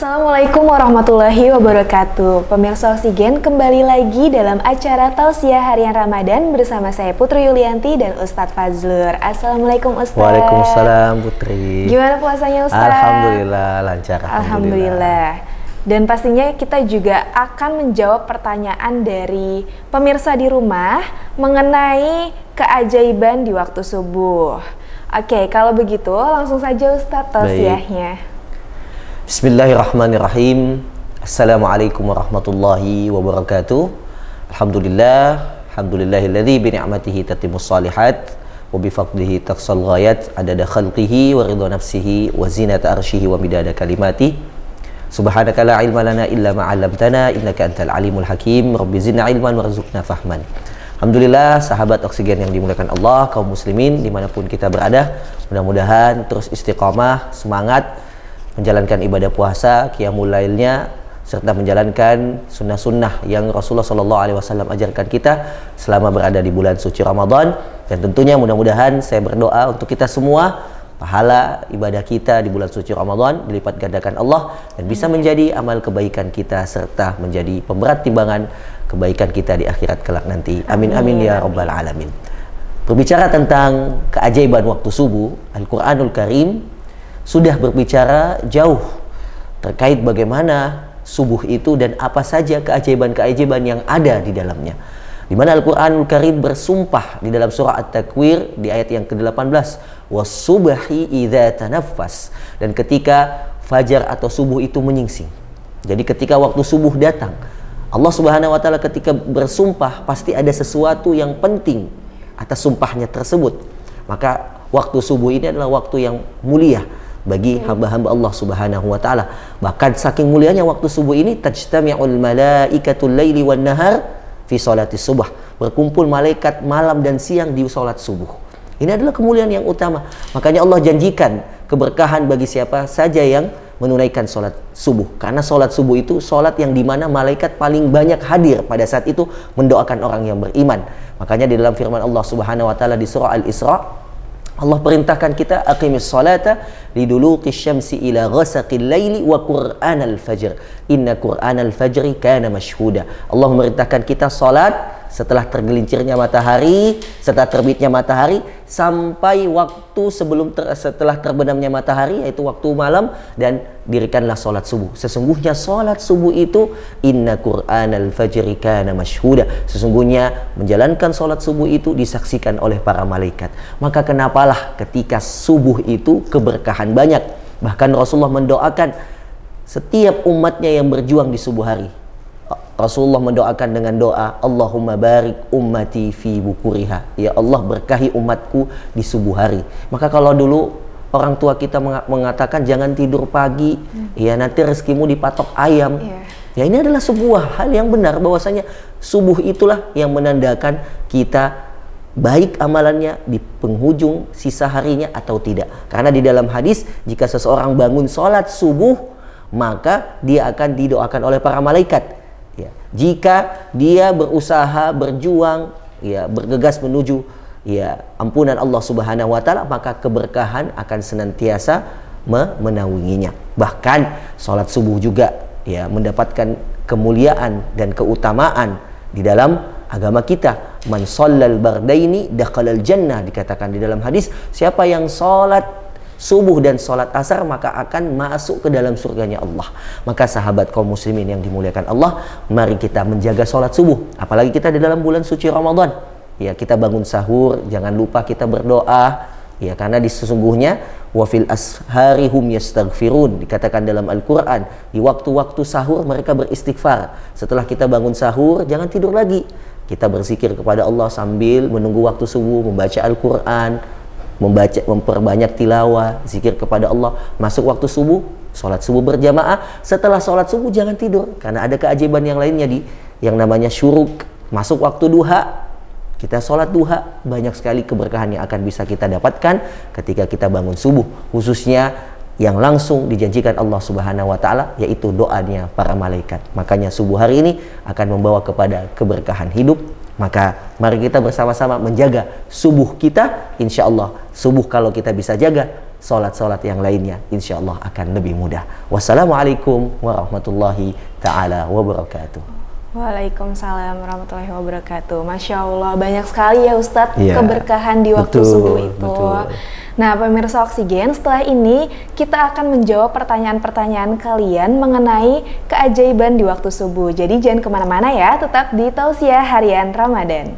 Assalamualaikum warahmatullahi wabarakatuh. Pemirsa Oksigen, kembali lagi dalam acara Tausiah Harian Ramadan bersama saya Putri Yulianti dan Ustadz Fazlur. Assalamualaikum Ustadz. Waalaikumsalam Putri. Gimana puasanya Ustadz? Alhamdulillah lancar. Alhamdulillah. Dan pastinya kita juga akan menjawab pertanyaan dari pemirsa di rumah mengenai keajaiban di waktu subuh. Oke, kalau begitu langsung saja Ustadz tausiahnya. Bismillahirrahmanirrahim. Assalamualaikum warahmatullahi wabarakatuh. Alhamdulillahilladzi bi ni'matihi tatimmus shalihat wa bi fadlihi taqsal ghayat adada khalqihi wa ridha nafsihi wa zinata arsyihi wa midada kalimati. Subhanaka la ilma lana illa ma 'allamtana innaka antal alimul hakim. Rabbi zidna ilman warzuqna fahman. Alhamdulillah, sahabat Oksigen yang dimuliakan Allah, kaum muslimin dimanapun kita berada, mudah-mudahan terus istiqamah, semangat menjalankan ibadah puasa, qiyamul lailnya, serta menjalankan sunnah-sunnah yang Rasulullah SAW ajarkan kita selama berada di bulan suci Ramadan. Dan tentunya mudah-mudahan saya berdoa untuk kita semua, pahala ibadah kita di bulan suci Ramadan dilipat gandakan Allah dan bisa menjadi amal kebaikan kita serta menjadi pemberat timbangan kebaikan kita di akhirat kelak nanti. Amin amin ya rabbal alamin. Berbicara tentang keajaiban waktu subuh, Al-Quranul Karim sudah berbicara jauh terkait bagaimana subuh itu dan apa saja keajaiban-keajaiban yang ada di dalamnya. Di mana Al-Qur'anul Karim bersumpah di dalam surah At-Takwir di ayat yang ke-18, was-subhi idza tanaffas, dan ketika fajar atau subuh itu menyingsing. Jadi ketika waktu subuh datang, Allah Subhanahu wa taala ketika bersumpah pasti ada sesuatu yang penting atas sumpahnya tersebut. Maka waktu subuh ini adalah waktu yang mulia bagi hamba-hamba Allah Subhanahu wa taala. Bahkan saking mulianya waktu subuh ini, tajtami'ul malaikatul laili wan nahar fi sholatis subuh. Berkumpul malaikat malam dan siang di salat subuh. Ini adalah kemuliaan yang utama. Makanya Allah janjikan keberkahan bagi siapa saja yang menunaikan salat subuh. Karena salat subuh itu salat yang dimana malaikat paling banyak hadir pada saat itu mendoakan orang yang beriman. Makanya di dalam firman Allah Subhanahu wa taala di surah Al-Isra, Allah perintahkan kita aqimis salata liduluqis syamsi ila ghasaqil laili wa qur'anal fajr inna qur'anal fajri kana mashhuda. Allah memerintahkan kita salat setelah tergelincirnya matahari, setelah terbitnya matahari, sampai waktu setelah terbenamnya matahari, yaitu waktu malam, dan dirikanlah salat subuh. Sesungguhnya salat subuh itu inna qur'anal fajri kana mashhuda. Sesungguhnya menjalankan salat subuh itu disaksikan oleh para malaikat. Maka kenapalah ketika subuh itu keberkahan banyak. Bahkan Rasulullah mendoakan setiap umatnya yang berjuang di subuh hari. Rasulullah mendoakan dengan doa, Allahumma barik ummati fi bukuriha. Ya Allah, berkahi umatku di subuh hari. Maka kalau dulu orang tua kita mengatakan jangan tidur pagi, ya nanti rezekimu dipatok ayam. Ya ini adalah sebuah hal yang benar, bahwasanya subuh itulah yang menandakan kita baik amalannya di penghujung sisa harinya atau tidak. Karena di dalam hadis, jika seseorang bangun sholat subuh, maka dia akan didoakan oleh para malaikat. Ya, jika dia berusaha, berjuang, ya, bergegas menuju ampunan Allah Subhanahu wa taala, maka keberkahan akan senantiasa menaunginya. Bahkan salat subuh juga mendapatkan kemuliaan dan keutamaan di dalam agama kita. Man shallal bardaini dakhalal jannah, dikatakan di dalam hadis, siapa yang salat subuh dan sholat asar maka akan masuk ke dalam surganya Allah. Maka sahabat kaum muslimin yang dimuliakan Allah, mari kita menjaga sholat subuh. Apalagi kita di dalam bulan suci Ramadan. Ya, kita bangun sahur, jangan lupa kita berdoa. Ya, karena sesungguhnya wa fil ashari hum yastaghfirun, dikatakan dalam Al-Qur'an, di waktu-waktu sahur mereka beristighfar. Setelah kita bangun sahur, jangan tidur lagi. Kita berzikir kepada Allah sambil menunggu waktu subuh, membaca Al-Qur'an, memperbanyak tilawah, zikir kepada Allah. Masuk waktu subuh, sholat subuh berjamaah. Setelah sholat subuh jangan tidur, karena ada keajaiban yang lainnya yang namanya syuruk. Masuk waktu duha, kita sholat duha, banyak sekali keberkahan yang akan bisa kita dapatkan ketika kita bangun subuh, khususnya yang langsung dijanjikan Allah Subhanahu wa taala, yaitu doanya para malaikat. Makanya subuh hari ini akan membawa kepada keberkahan hidup. Maka mari kita bersama-sama menjaga subuh kita. Insya Allah subuh kalau kita bisa jaga, sholat-sholat yang lainnya insya Allah akan lebih mudah. Wassalamualaikum warahmatullahi ta'ala wabarakatuh. Waalaikumsalam warahmatullahi wabarakatuh. Masya Allah, banyak sekali ya Ustadz keberkahan di waktu betul, subuh itu. Betul. Nah, pemirsa Oksigen, setelah ini kita akan menjawab pertanyaan-pertanyaan kalian mengenai keajaiban di waktu subuh. Jadi jangan kemana-mana ya, tetap di Tausiah Harian Ramadan.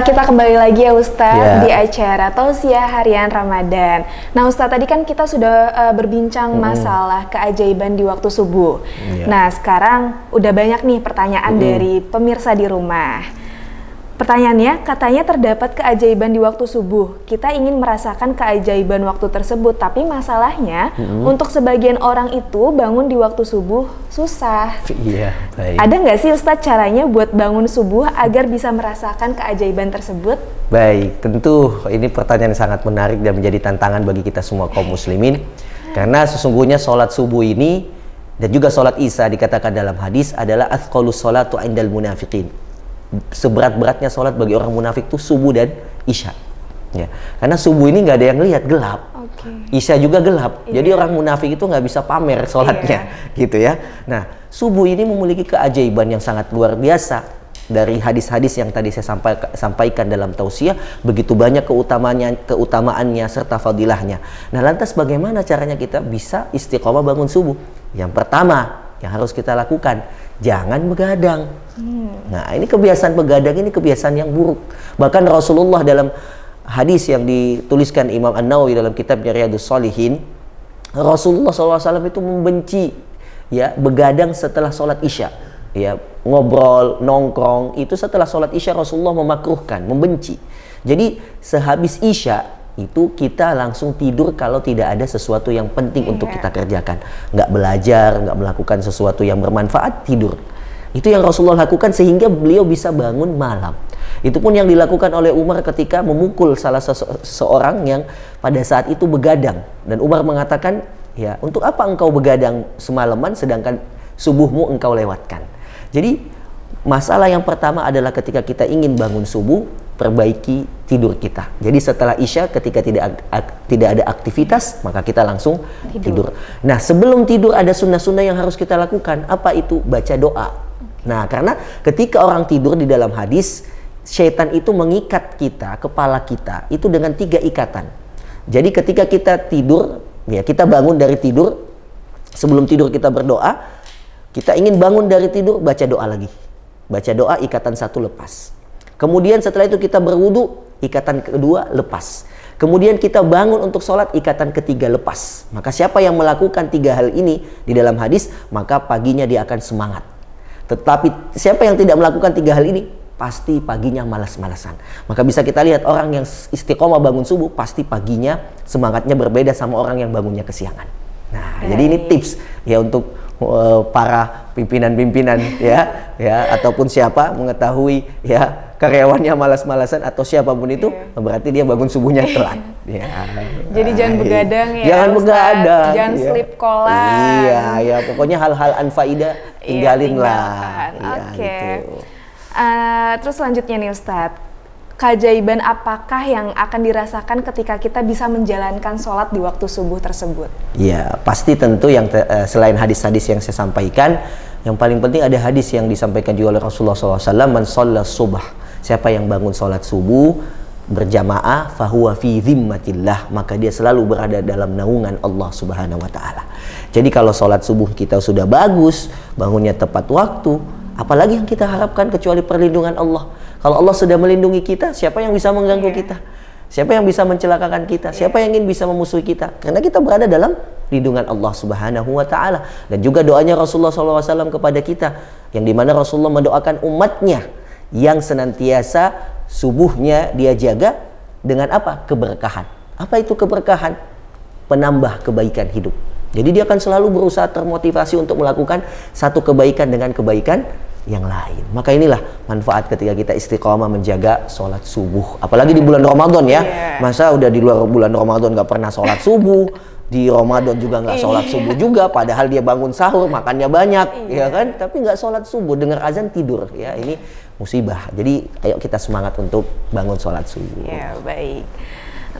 Kita kembali lagi ya Ustadz di acara Tausiah Harian Ramadan. Nah Ustadz, tadi kan kita sudah berbincang masalah keajaiban di waktu subuh. Nah sekarang udah banyak nih pertanyaan dari pemirsa di rumah. Pertanyaannya, katanya terdapat keajaiban di waktu subuh. Kita ingin merasakan keajaiban waktu tersebut, tapi masalahnya untuk sebagian orang itu bangun di waktu subuh susah. Iya, baik. Ada nggak sih Ustadz caranya buat bangun subuh agar bisa merasakan keajaiban tersebut? Baik, tentu ini pertanyaan yang sangat menarik dan menjadi tantangan bagi kita semua kaum muslimin. Karena sesungguhnya sholat subuh ini dan juga sholat isya dikatakan dalam hadis adalah athqalus sholatu indal munafiqin. Seberat-beratnya sholat bagi orang munafik itu subuh dan isya. Ya. Karena subuh ini nggak ada yang lihat, gelap. Isya juga gelap. Jadi orang munafik itu nggak bisa pamer sholatnya, gitu ya. Nah, subuh ini memiliki keajaiban yang sangat luar biasa. Dari hadis-hadis yang tadi saya sampaikan dalam tausiah, begitu banyak keutamaannya serta fadilahnya. Nah, lantas bagaimana caranya kita bisa istiqomah bangun subuh? Yang pertama yang harus kita lakukan, jangan begadang. Nah, ini kebiasaan begadang ini kebiasaan yang buruk. Bahkan Rasulullah dalam hadis yang dituliskan Imam An-Nawawi dalam kitabnya Riyadhus Shalihin, Rasulullah SAW itu membenci ya begadang setelah sholat isya. Ya, ngobrol, nongkrong itu setelah sholat isya Rasulullah memakruhkan, membenci. Jadi sehabis isya itu kita langsung tidur kalau tidak ada sesuatu yang penting untuk kita kerjakan. Nggak belajar, nggak melakukan sesuatu yang bermanfaat, tidur. Itu yang Rasulullah lakukan sehingga beliau bisa bangun malam. Itu pun yang dilakukan oleh Umar ketika memukul salah seseorang yang pada saat itu begadang. Dan Umar mengatakan, ya untuk apa engkau begadang semalaman sedangkan subuhmu engkau lewatkan. Jadi masalah yang pertama adalah ketika kita ingin bangun subuh, perbaiki tidur kita. Jadi setelah isya ketika tidak ada aktivitas, maka kita langsung tidur. Nah, sebelum tidur ada sunnah-sunnah yang harus kita lakukan. Apa itu? Baca doa. Nah, karena ketika orang tidur di dalam hadis, syaitan itu mengikat kita, kepala kita itu dengan 3 ikatan. Jadi ketika kita tidur, ya kita bangun dari tidur, sebelum tidur kita berdoa, kita ingin bangun dari tidur, baca doa lagi. Baca doa, ikatan 1 lepas. Kemudian setelah itu kita berwudu, ikatan kedua lepas. Kemudian kita bangun untuk sholat, ikatan ketiga lepas. Maka siapa yang melakukan 3 hal ini di dalam hadis, maka paginya dia akan semangat. Tetapi siapa yang tidak melakukan 3 hal ini, pasti paginya malas-malasan. Maka bisa kita lihat orang yang istiqomah bangun subuh, pasti paginya semangatnya berbeda sama orang yang bangunnya kesiangan. Nah, jadi ini tips ya untuk para pimpinan-pimpinan ya ataupun siapa mengetahui ya karyawannya malas-malasan atau siapapun itu, berarti dia bangun subuhnya telat. Ya. Jadi jangan begadang ya. Jangan begadang. Jangan sleep callan. Iya, ya pokoknya hal-hal anfaida tinggalin lah. Oke. Gitu. Terus selanjutnya nih Ustadz, keajaiban apakah yang akan dirasakan ketika kita bisa menjalankan sholat di waktu subuh tersebut? Ya, pasti tentu yang selain hadis-hadis yang saya sampaikan, yang paling penting ada hadis yang disampaikan juga oleh Rasulullah SAW, man shalla subh, siapa yang bangun sholat subuh berjamaah, fahuwa fi zimmatillah, maka dia selalu berada dalam naungan Allah Subhanahu wa Ta'ala. Jadi kalau sholat subuh kita sudah bagus, bangunnya tepat waktu, apalagi yang kita harapkan kecuali perlindungan Allah. Kalau Allah sudah melindungi kita, siapa yang bisa mengganggu kita? Siapa yang bisa mencelakakan kita? Siapa yang ingin bisa memusuhi kita? Karena kita berada dalam lindungan Allah Subhanahu wa Ta'ala. Dan juga doanya Rasulullah SAW kepada kita, yang dimana Rasulullah mendoakan umatnya yang senantiasa subuhnya dia jaga dengan apa? Keberkahan. Apa itu keberkahan? Penambah kebaikan hidup. Jadi dia akan selalu berusaha termotivasi untuk melakukan satu kebaikan dengan kebaikan yang lain. Maka inilah manfaat ketika kita istiqomah menjaga sholat subuh. Apalagi di bulan Ramadan ya. Masa udah di luar bulan Ramadan gak pernah sholat subuh, di Ramadan juga nggak sholat subuh juga, padahal dia bangun sahur, makannya banyak, ya kan? Tapi nggak sholat subuh, dengar azan tidur, ya ini musibah. Jadi ayo kita semangat untuk bangun sholat subuh. Ya, baik.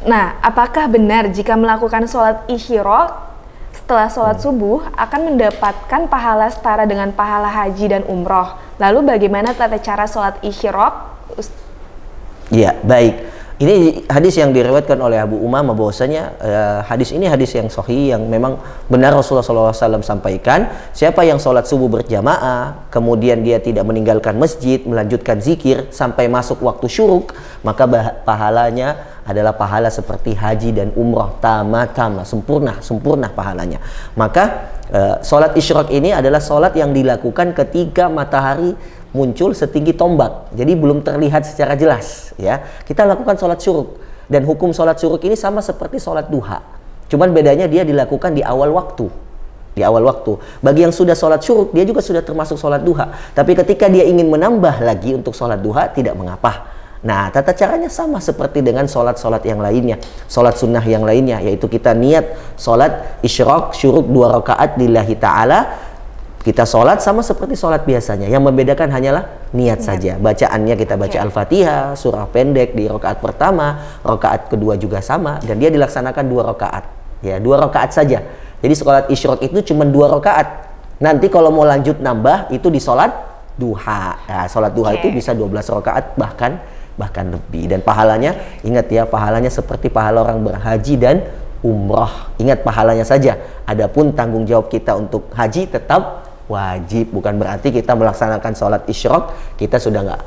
Nah, apakah benar jika melakukan sholat isyraq setelah sholat subuh akan mendapatkan pahala setara dengan pahala haji dan umroh? Lalu bagaimana tata cara sholat isyraq? Ya, baik. Ini hadis yang diriwayatkan oleh Abu Umamah, bahwasanya hadis ini hadis yang sahih, yang memang benar Rasulullah SAW sampaikan, siapa yang sholat subuh berjamaah, kemudian dia tidak meninggalkan masjid, melanjutkan zikir sampai masuk waktu syuruk, maka pahalanya adalah pahala seperti haji dan umrah, tama-tama, sempurna pahalanya. Maka sholat isyraq ini adalah sholat yang dilakukan ketika matahari muncul setinggi tombak, jadi belum terlihat secara jelas, ya. Kita lakukan sholat syuruk, dan hukum sholat syuruk ini sama seperti sholat duha, cuman bedanya dia dilakukan di awal waktu. Bagi yang sudah sholat syuruk, dia juga sudah termasuk sholat duha, tapi ketika dia ingin menambah lagi untuk sholat duha, tidak mengapa. Nah, tata caranya sama seperti dengan sholat-sholat yang lainnya, sholat sunnah yang lainnya, yaitu kita niat sholat isyraq syuruk 2 rakaat lillahi ta'ala. Kita sholat sama seperti sholat biasanya, yang membedakan hanyalah niat saja. Bacaannya kita baca Al-Fatihah, surah pendek di rakaat pertama, rakaat kedua juga sama, dan dia dilaksanakan 2 rakaat. Ya, 2 rakaat saja. Jadi sholat isyraq itu cuma 2 rakaat. Nanti kalau mau lanjut nambah, itu di sholat duha. Nah, sholat duha itu bisa 12 rakaat bahkan lebih. Dan pahalanya, ingat ya, pahalanya seperti pahala orang berhaji dan umrah. Ingat pahalanya saja. Adapun tanggung jawab kita untuk haji tetap wajib, bukan berarti kita melaksanakan sholat isyraq kita sudah nggak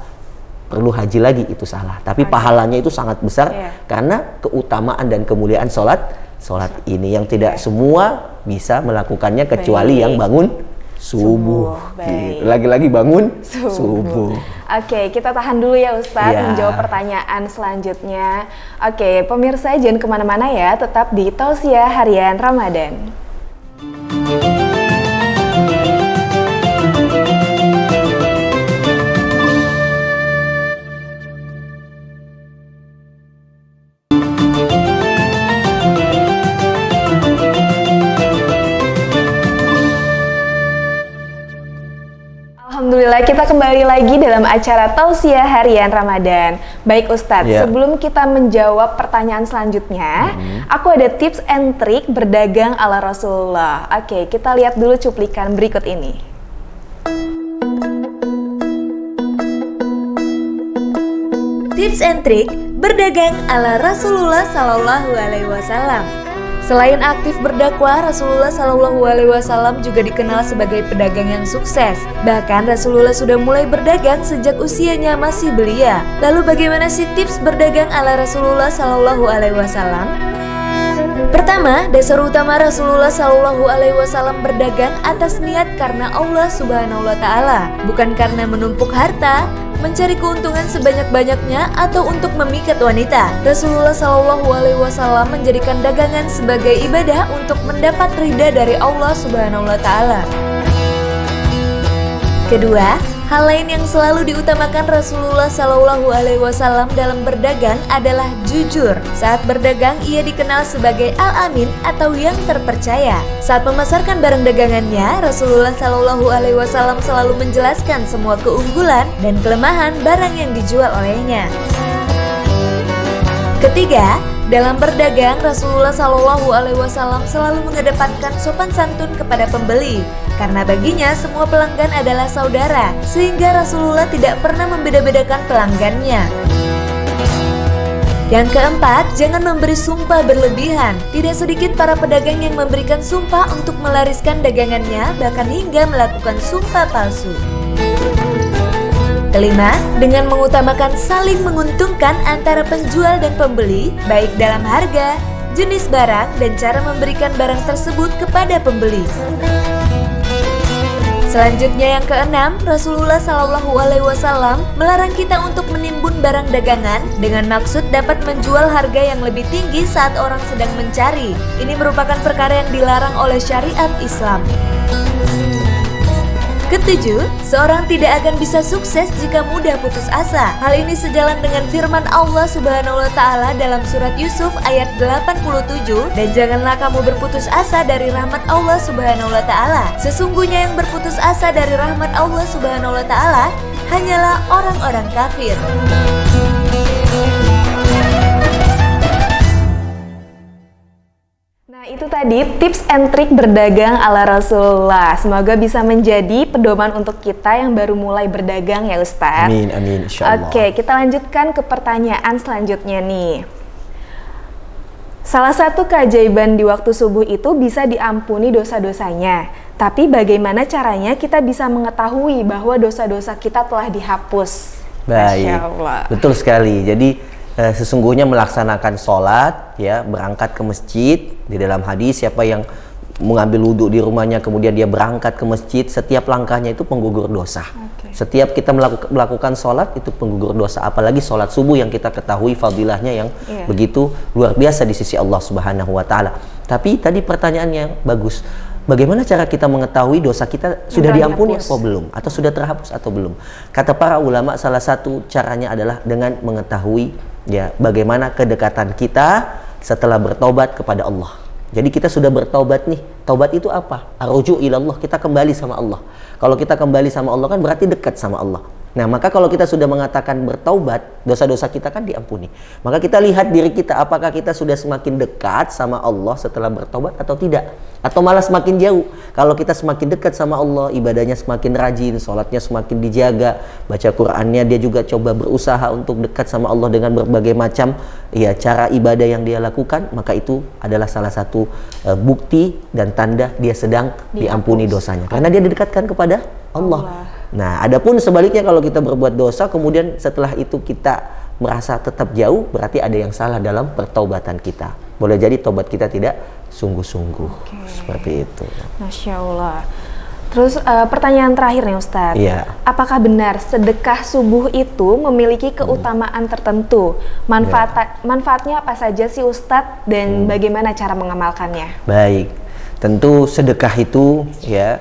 perlu haji lagi, itu salah. Tapi pahalanya itu sangat besar karena keutamaan dan kemuliaan sholat ini yang tidak semua bisa melakukannya kecuali yang bangun subuh. Gitu. Lagi-lagi bangun subuh. Oke, kita tahan dulu ya Ustadz menjawab pertanyaan selanjutnya. Oke, pemirsa jangan kemana-mana ya, tetap di Tausiah Harian Ramadan. Alhamdulillah, kita kembali lagi dalam acara Tausiah Harian Ramadan. Baik Ustadz, sebelum kita menjawab pertanyaan selanjutnya, aku ada tips and trik berdagang ala Rasulullah. Oke, kita lihat dulu cuplikan berikut ini. Tips and trik berdagang ala Rasulullah Sallallahu Alaihi Wasallam. Selain aktif berdakwah, Rasulullah Shallallahu Alaihi Wasallam juga dikenal sebagai pedagang yang sukses. Bahkan Rasulullah sudah mulai berdagang sejak usianya masih belia. Lalu bagaimana sih tips berdagang ala Rasulullah Shallallahu Alaihi Wasallam? Pertama, dasar utama Rasulullah Shallallahu Alaihi Wasallam berdagang atas niat karena Allah Subhanahu Wa Taala, bukan karena menumpuk harta, mencari keuntungan sebanyak-banyaknya, atau untuk memikat wanita. Rasulullah Shallallahu Alaihi Wasallam menjadikan dagangan sebagai ibadah untuk mendapat ridha dari Allah Subhanahu Wa Taala. Kedua, hal lain yang selalu diutamakan Rasulullah Shallallahu Alaihi Wasallam dalam berdagang adalah jujur. Saat berdagang, ia dikenal sebagai Al-Amin atau yang terpercaya. Saat memasarkan barang dagangannya, Rasulullah Shallallahu Alaihi Wasallam selalu menjelaskan semua keunggulan dan kelemahan barang yang dijual olehnya. Ketiga, dalam berdagang, Rasulullah Shallallahu Alaihi Wasallam selalu mengedepankan sopan santun kepada pembeli, karena baginya semua pelanggan adalah saudara, sehingga Rasulullah tidak pernah membeda-bedakan pelanggannya. Yang keempat, jangan memberi sumpah berlebihan. Tidak sedikit para pedagang yang memberikan sumpah untuk melariskan dagangannya, bahkan hingga melakukan sumpah palsu. Kelima, dengan mengutamakan saling menguntungkan antara penjual dan pembeli, baik dalam harga, jenis barang, dan cara memberikan barang tersebut kepada pembeli. Selanjutnya yang keenam, Rasulullah Shallallahu Alaihi Wasallam melarang kita untuk menimbun barang dagangan dengan maksud dapat menjual harga yang lebih tinggi saat orang sedang mencari. Ini merupakan perkara yang dilarang oleh syariat Islam. Ketujuh, seorang tidak akan bisa sukses jika mudah putus asa. Hal ini sejalan dengan firman Allah Subhanahu wa taala dalam surat Yusuf ayat 87, dan janganlah kamu berputus asa dari rahmat Allah Subhanahu wa taala. Sesungguhnya yang berputus asa dari rahmat Allah Subhanahu wa taala hanyalah orang-orang kafir. Nah, itu tadi tips and trik berdagang ala Rasulullah. Semoga bisa menjadi pedoman untuk kita yang baru mulai berdagang ya Ustadz. Amin, amin, insyaallah. Oke, kita lanjutkan ke pertanyaan selanjutnya nih. Salah satu keajaiban di waktu subuh itu bisa diampuni dosa-dosanya. Tapi bagaimana caranya kita bisa mengetahui bahwa dosa-dosa kita telah dihapus? Baik, Masya Allah. betul sekali. Jadi sesungguhnya melaksanakan sholat, ya, berangkat ke masjid. Di dalam hadis, siapa yang mengambil wudhu di rumahnya kemudian dia berangkat ke masjid, setiap langkahnya itu penggugur dosa. Setiap kita melakukan sholat itu penggugur dosa, apalagi sholat subuh yang kita ketahui fadilahnya yang begitu luar biasa di sisi Allah Subhanahu wa taala. Tapi tadi pertanyaannya yang bagus, bagaimana cara kita mengetahui dosa kita sudah diampuni atau belum, atau sudah terhapus atau belum? Kata para ulama, salah satu caranya adalah dengan mengetahui, ya, bagaimana kedekatan kita setelah bertobat kepada Allah. Jadi kita sudah bertaubat nih. Taubat itu apa? Ar-ruju' ilallah, kita kembali sama Allah. Kalau kita kembali sama Allah kan berarti dekat sama Allah. Nah, maka kalau kita sudah mengatakan bertaubat, dosa-dosa kita kan diampuni. Maka kita lihat diri kita, apakah kita sudah semakin dekat sama Allah setelah bertaubat atau tidak, atau malah semakin jauh. Kalau kita semakin dekat sama Allah, ibadahnya semakin rajin, sholatnya semakin dijaga, baca Qur'annya dia juga coba berusaha untuk dekat sama Allah dengan berbagai macam, ya, cara ibadah yang dia lakukan, maka itu adalah salah satu bukti dan tanda dia sedang diampuni dosanya, karena dia didekatkan kepada Allah. Nah, adapun sebaliknya, kalau kita berbuat dosa kemudian setelah itu kita merasa tetap jauh, berarti ada yang salah dalam pertaubatan kita. Boleh jadi tobat kita tidak sungguh-sungguh. Seperti itu. Masya Allah. Terus pertanyaan terakhir nih Ustadz. Iya. Apakah benar sedekah subuh itu memiliki keutamaan tertentu? Manfaatnya apa saja sih Ustadz, dan bagaimana cara mengamalkannya? Baik. Tentu sedekah itu, ya,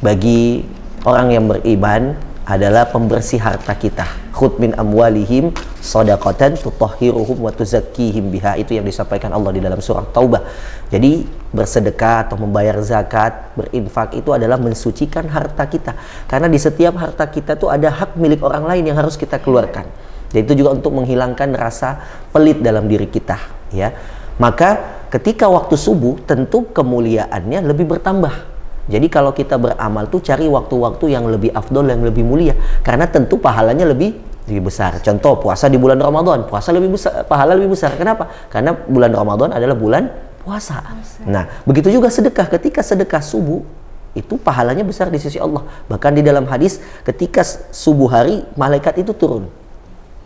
bagi orang yang beriman adalah pembersih harta kita. Khudh min amwalihim shadaqatan tutahhiruhum wa tuzakkihim biha, itu yang disampaikan Allah di dalam surah Taubah. Jadi bersedekah atau membayar zakat, berinfak itu adalah mensucikan harta kita. Karena di setiap harta kita tuh ada hak milik orang lain yang harus kita keluarkan. Dan itu juga untuk menghilangkan rasa pelit dalam diri kita, ya. Maka ketika waktu subuh tentu kemuliaannya lebih bertambah. Jadi kalau kita beramal tuh cari waktu-waktu yang lebih afdol, yang lebih mulia, karena tentu pahalanya lebih besar. Contoh puasa di bulan Ramadan, puasa lebih besar, pahala lebih besar. Kenapa? Karena bulan Ramadan adalah bulan puasa. Nah, begitu juga sedekah. Ketika sedekah subuh itu pahalanya besar di sisi Allah. Bahkan di dalam hadis, ketika subuh hari malaikat itu turun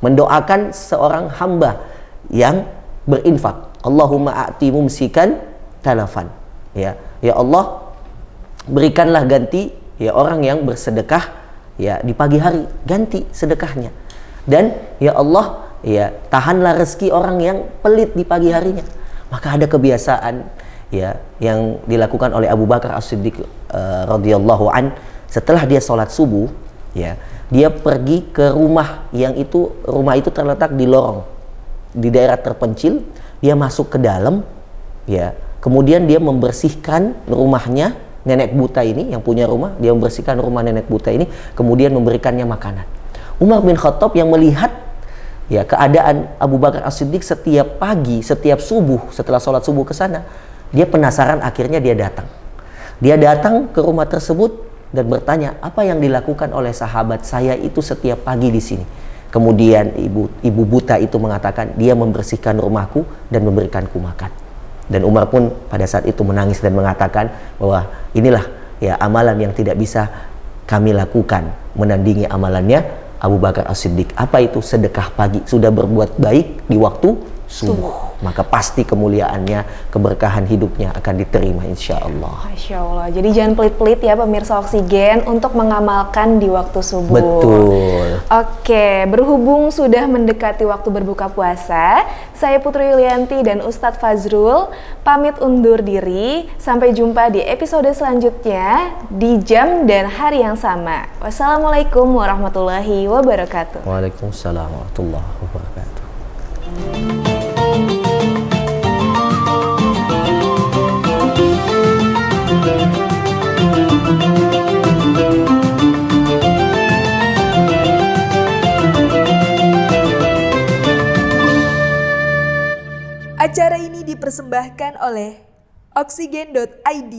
mendoakan seorang hamba yang berinfak. Allahumma a'ti mumsikan talafan. Ya Allah, berikanlah ganti, ya, orang yang bersedekah, ya, di pagi hari, ganti sedekahnya. Dan ya Allah, ya, tahanlah rezeki orang yang pelit di pagi harinya. Maka ada kebiasaan, ya, yang dilakukan oleh Abu Bakar As-Siddiq radhiyallahu an, setelah dia sholat subuh, ya, dia pergi ke rumah yang itu, rumah itu terletak di lorong, di daerah terpencil. Dia masuk ke dalam, ya, kemudian dia membersihkan rumahnya nenek buta ini, yang punya rumah, dia membersihkan rumah nenek buta ini, kemudian memberikannya makanan. Umar bin Khattab yang melihat, ya, keadaan Abu Bakar As-Siddiq setiap pagi, setiap subuh, setelah sholat subuh ke sana, dia penasaran, akhirnya dia datang. Dia datang ke rumah tersebut dan bertanya, apa yang dilakukan oleh sahabat saya itu setiap pagi di sini? Kemudian ibu buta itu mengatakan, dia membersihkan rumahku dan memberikanku makan. Dan Umar pun pada saat itu menangis dan mengatakan bahwa inilah, ya, amalan yang tidak bisa kami lakukan menandingi amalannya Abu Bakar As-Siddiq. Apa itu? Sedekah pagi, sudah berbuat baik di waktu subuh. maka pasti kemuliaannya, keberkahan hidupnya akan diterima insya Allah. Masya Allah. Jadi jangan pelit-pelit ya pemirsa Oksigen untuk mengamalkan di waktu subuh. Betul. Oke, berhubung sudah mendekati waktu berbuka puasa, saya Putri Yulianti dan Ustadz Fazrul pamit undur diri. Sampai jumpa di episode selanjutnya di jam dan hari yang sama. Wassalamualaikum warahmatullahi wabarakatuh. Waalaikumsalam warahmatullahi wabarakatuh. Acara ini dipersembahkan oleh Oksigen.id.